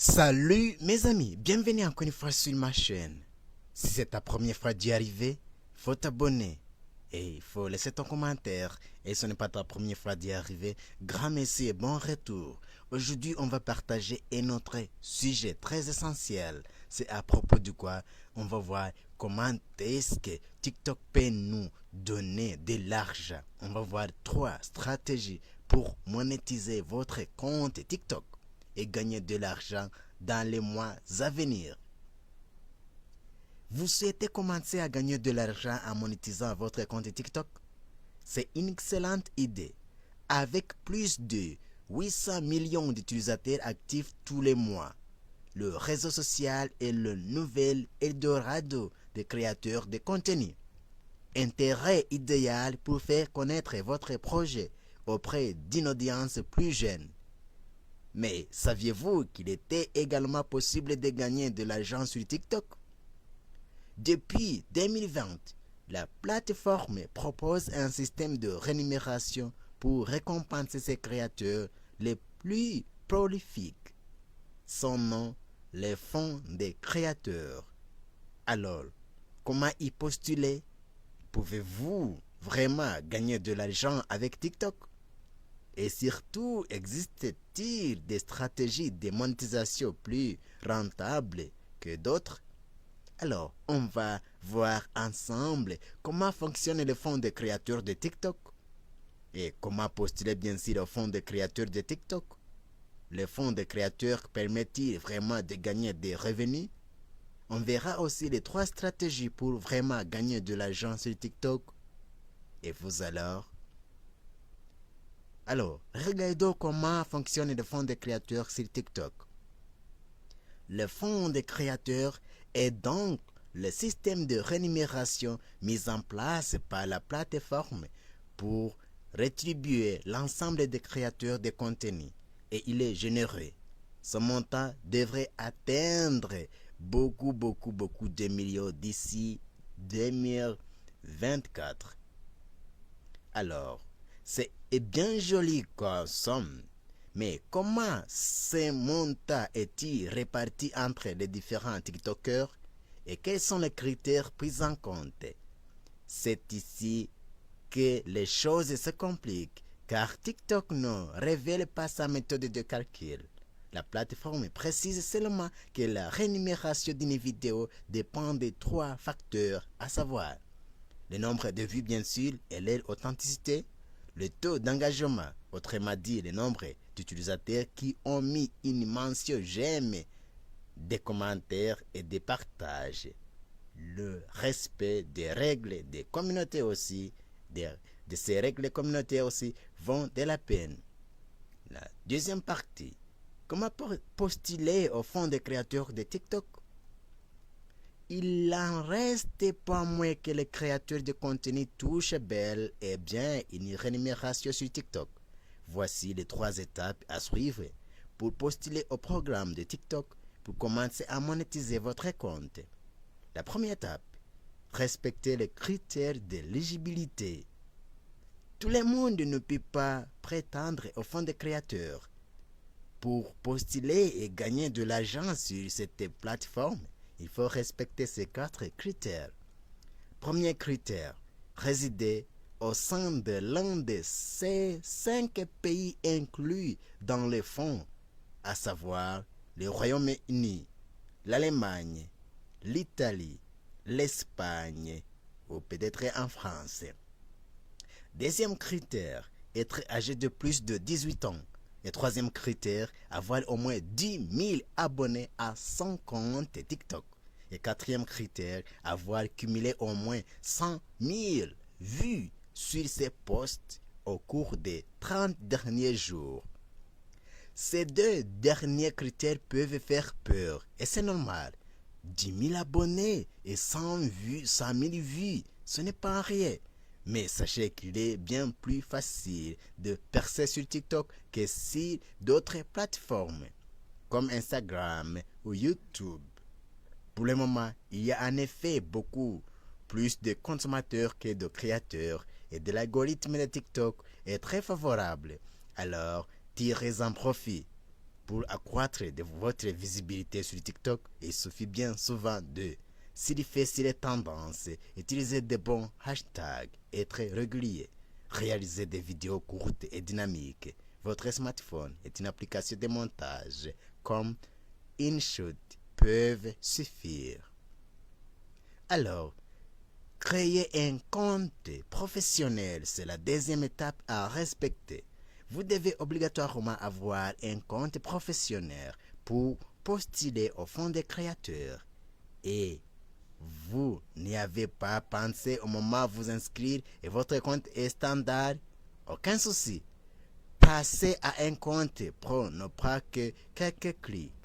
Salut mes amis, bienvenue encore une fois sur ma chaîne. Si c'est ta première fois d'y arriver, il faut t'abonner et il faut laisser ton commentaire. Et si ce n'est pas ta première fois d'y arriver, grand merci et bon retour. Aujourd'hui, on va partager un autre sujet très essentiel. C'est à propos de quoi on va voir comment est-ce que TikTok peut nous donner de l'argent. On va voir 3 stratégies pour monétiser votre compte TikTok et gagner de l'argent dans les mois à venir. Vous souhaitez commencer à gagner de l'argent en monétisant votre compte TikTok? C'est une excellente idée. Avec plus de 800 millions d'utilisateurs actifs tous les mois, le réseau social est le nouvel Eldorado des créateurs de contenu. Intérêt idéal pour faire connaître votre projet auprès d'une audience plus jeune. Mais saviez-vous qu'il était également possible de gagner de l'argent sur TikTok? Depuis 2020, la plateforme propose un système de rémunération pour récompenser ses créateurs les plus prolifiques. Son nom, les fonds des créateurs. Alors, comment y postuler? Pouvez-vous vraiment gagner de l'argent avec TikTok? Et surtout, existe-t-il des stratégies de monétisation plus rentables que d'autres? Alors, on va voir ensemble comment fonctionne le fonds de créateurs de TikTok et comment postuler bien sûr au fonds de créateurs de TikTok. Le fonds de créateurs permet-il vraiment de gagner des revenus? On verra aussi les 3 stratégies pour vraiment gagner de l'argent sur TikTok. Et vous alors, regardons comment fonctionne le fonds de créateurs sur TikTok. Le fonds de créateurs est donc le système de rémunération mis en place par la plateforme pour rétribuer l'ensemble des créateurs de contenu et il est généreux. Son montant devrait atteindre beaucoup de millions d'ici 2024. Alors, c'est bien joli comme somme, mais comment ce montant est-il réparti entre les différents TikTokers et quels sont les critères pris en compte? C'est ici que les choses se compliquent, car TikTok ne révèle pas sa méthode de calcul. La plateforme précise seulement que la rémunération d'une vidéo dépend de 3 facteurs, à savoir le nombre de vues bien sûr et leur authenticité, le taux d'engagement, autrement dit le nombre d'utilisateurs qui ont mis une mention j'aime, des commentaires et des partages, le respect des règles des communautés aussi, de ces règles communautaires aussi vont de la peine. La deuxième partie, comment postuler au fonds des créateurs de TikTok? Il en reste pas moins que les créateurs de contenu touchent bel et bien une rémunération sur TikTok. Voici les 3 étapes à suivre pour postuler au programme de TikTok pour commencer à monétiser votre compte. La première étape, respecter les critères d'éligibilité. Tout le monde ne peut pas prétendre au fonds de créateurs. Pour postuler et gagner de l'argent sur cette plateforme, il faut respecter ces 4 critères. Premier critère, résider au sein de l'un de ces 5 pays inclus dans les fonds, à savoir le Royaume-Uni, l'Allemagne, l'Italie, l'Espagne ou peut-être en France. Deuxième critère, être âgé de plus de 18 ans. Et troisième critère, avoir au moins 10 000 abonnés à son compte TikTok. Et quatrième critère, avoir cumulé au moins 100 000 vues sur ses posts au cours des 30 derniers jours. Ces 2 derniers critères peuvent faire peur et c'est normal. 10 000 abonnés et 100 000 vues, ce n'est pas rien. Mais sachez qu'il est bien plus facile de percer sur TikTok que sur d'autres plateformes comme Instagram ou YouTube. Pour le moment, il y a en effet beaucoup plus de consommateurs que de créateurs et de l'algorithme de TikTok est très favorable. Alors, tirez-en profit. Pour accroître votre visibilité sur TikTok, il suffit bien souvent de surfer les tendances, utiliser de bons hashtags, être régulier, réaliser des vidéos courtes et dynamiques. Votre smartphone est une application de montage comme InShot peuvent suffire. Alors, créer un compte professionnel, c'est la deuxième étape à respecter. Vous devez obligatoirement avoir un compte professionnel pour postuler au Fonds des créateurs. Et vous n'y avez pas pensé au moment de vous inscrire et votre compte est standard, aucun souci. Passer à un compte pro ne prend que quelques clics.